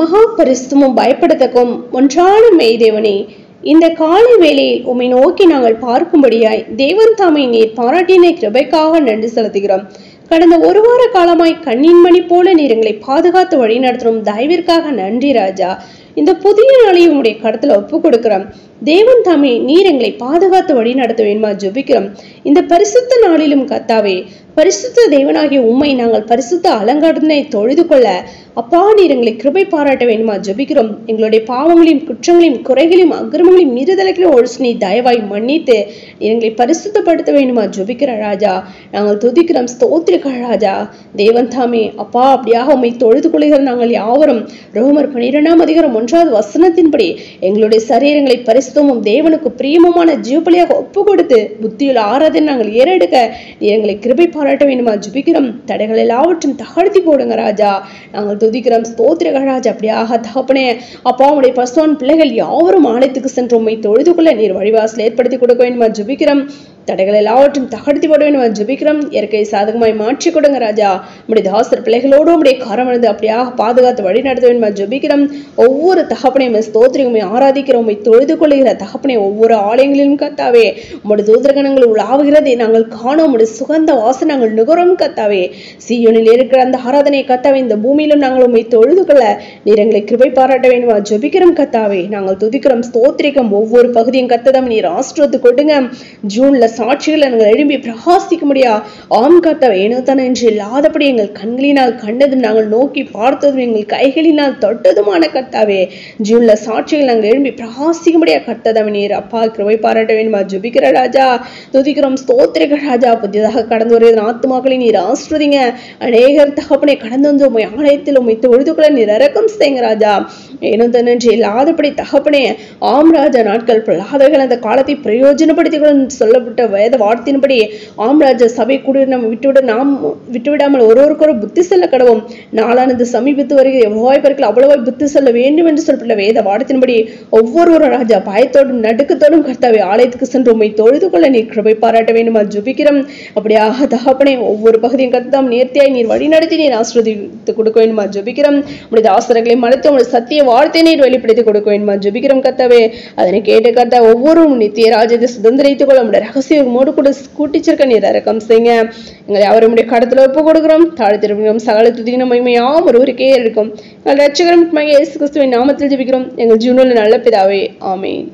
மகா பரிசுத்தமும் பயப்படத்தக்கும் ஒன்றான மெய்தேவனே, இந்த காலை வேளையில் உம்மை நோக்கி நாங்கள் பார்க்கும்படியாய் தேவன் தாமை நீர் பாராட்டின கிருபைக்காக நன்றி செலுத்துகிறோம். கடந்த ஒரு வார காலமாய் கண்ணின் மணி போல நீர் எங்களை பாதுகாத்து வழி நடத்தும் தயவிற்காக நன்றி ராஜா. இந்த புதிய நாளை உங்களுடைய கடத்துல ஒப்பு கொடுக்கிறோம். தேவன் தாமே நீர் எங்களை பாதுகாத்து வழி நடத்த வேண்டுமா ஜெபிக்கிறோம். இந்த பரிசுத்த நாளிலும் கர்த்தாவே, பரிசுத்த தேவனாகிய உம்மை நாங்கள் பரிசுத்த அலங்காரத்தினை தொழுது கொள்ள அப்பா நீர் எங்களை கிருபை பாராட்ட வேண்டுமா ஜெபிக்கிறோம். எங்களுடைய பாவங்களையும் குற்றங்களையும் குறைகளையும் அக்கிரமங்களையும் மீறுதலைகளையும் ஒழிச்சு நீ தயவாய் மன்னித்து எங்களை பரிசுத்தப்படுத்த வேண்டுமா ஜெபிக்கிற ராஜா. நாங்கள் துதிக்கிறோம், ஸ்தோத்திரிக்கிற ராஜா. தேவன் தாமே அப்பா அப்படியாக உம்மை தொழுது கொள்கிற நாங்கள் யாவரும் ரோமர் 12:1 எங்களுடைய சரீரங்களை பரிசுத்தமும் தேவனுக்கு பிரியமுமான ஜீவபலியாக ஒப்பு கொடுத்து புத்தியில் ஆராதனை நாங்கள் ஏறெடுக்க எங்களை கிருபை பாராட்ட வேண்டுமா ஜெபிக்கிறோம். தடைகள் எல்லாவற்றும் தகர்த்தி போடுங்க ராஜா. நாங்கள் துதிக்கிறோம், ஸ்தோத்திரிக்கிற ராஜா. அப்படியாக தகப்பனே அப்பா உடைய பசுவான் பிள்ளைகள் யாவரும் ஆலயத்துக்கு சென்று உம்மை தொழுது கொள்ள நீர் வழிவாசல் ஏற்படுத்தி கொடுக்க வேண்டுமா ஜெபிக்கிறோம். தடைகள் எல்லாவற்றும் தகர்த்தி போட வேண்டும் ஜெபிக்கிறோம். இயற்கை சாதகமாய் மாற்றி கொடுங்க ராஜா. உடைய தாசர் பிள்ளைகளோடு உடைய கரம் வந்து அப்படியாக பாதுகாத்து வழி நடத்த வேண்டும் ஜெபிக்கிறோம். ஒவ்வொரு தகப்பனையும் ஸ்தோத்திரமே ஆராதிக்கிறோம், தொழுது கொள்ளுகிற தகப்பனை ஒவ்வொரு ஆலயங்களிலும் கர்த்தாவே உடைய தூதரகணங்கள் உலாவுகிறதை நாங்கள் காணோம். உடைய சுகந்த வாசனை நாங்கள் நுகரும் கர்த்தாவே. சீயோனில் இருக்கிற அந்த ஆராதனை கர்த்தாவே இந்த பூமியிலும் நாங்கள் உம்மை தொழுது கொள்ள நீர் எங்களை கிருபை பாராட்ட வேண்டுமா ஜெபிக்கிறோம் கர்த்தாவே. நாங்கள் துதிக்கிறோம், ஸ்தோத்திரிக்கிறோம். ஒவ்வொரு பகுதியும் கர்த்ததாம் நீர் ஆசீர்வதித்து கொடுங்க. ஜூன்ல சாட்சிகள் நாங்கள் எழும்பி பிரகாசிக்க முடியா ஆம் கர்த்தாவே. ஏனோ தானே என்று இல்லாதபடி எங்கள் கண்களினால் கண்டதும் நாங்கள் நோக்கி பார்த்ததும் எங்கள் கைகளினால் தொட்டதுமான கர்த்தாவே. ஜூன்ல சாட்சிகள் நாங்கள் எழும்பி பிரகாசிக்க முடியா கர்த்ததாம் நீர் அப்பா கிருபை பாராட்ட வேண்டுமா ஜெபிக்கிற ராஜா. துதிக்கிறோம், ஸ்தோத்திரிக்கிற ராஜா. புதியதாக கடந்து வருகிற ஆத்துமாக்களை நீர் ஆசீர்வதிங்க. அநேகர் தகப்பனை கடந்து வந்து உம்மை ஆலயத்தில் உம்மை தொழுது கொள்ள நீர் இரக்கம் செய்யுங்க ராஜா. ஏனோ தானே என்று இல்லாதபடி தகப்பனே ஆம் ராஜா. நாட்கள் பிரலாதர்கள் அந்த காலத்தை பிரயோஜனப்படுத்திக் கொள்ள சொல்லப்பட்ட வேத வார்த்தையின்படி ஆம் ராஜா சபை கூட நாம் விட்டுவிடாமல் ஒருவருக்கொரு புத்தி செல்ல கடவும். நாளானது சமீபத்து வருகிற எவ்வளவாய் பேருக்கு அவ்வளவாய் புத்தி செல்ல வேண்டும் என்று சொல்லப்பட்ட வேத வார்த்தையின்படி ஒவ்வொருவரும் ராஜா பயத்தோடும் நடுக்கத்தோடும் கர்த்தாவே ஆலயத்துக்கு சென்று உம்மை தொழுது கொள்ள நீர் கிருபை பாராட்ட வேண்டுமா ஜெபிக்கிறோம். அப்படியாக தகப்பனே ஒவ்வொரு பகுதியும் கர்த்தாம் நேர்த்தியாய் நீர் வழி நடத்தி நீர் ஆசீர்வதித்து கொடுக்க வேண்டுமா ஜெபிக்கிறோம். உடைய ஆசிரியர்களை மறைத்து உங்களுடைய சத்திய வார்த்தை நீர் வெளிப்படுத்தி கொடுக்க வேண்டுமா ஜெபிக்கிறோம் கர்த்தாவே. அதனை கேட்டு கர்த்தா ஒவ்வொருவரும் நித்திய ராஜ்யத்தை சுதந்திரித்துக் கொள்ள உடைய ரகசிய மோடு கூட கூட்டிச்சிருக்க நீர் இரக்கம் செய்யுங்க. எங்களை அவருடைய கடத்துல ஒப்பு கொடுக்கிறோம், தாழ்த்திருக்கிறோம். சகல துதியின மகிமையாம் ஒருவருக்கே இருக்கும். எங்கள் ரட்சகரும் இயேசு கிறிஸ்துவின் நாமத்தில் ஜெபிக்கிறோம் எங்கள் ஜீவனில் நல்ல பிதாவே, ஆமென்.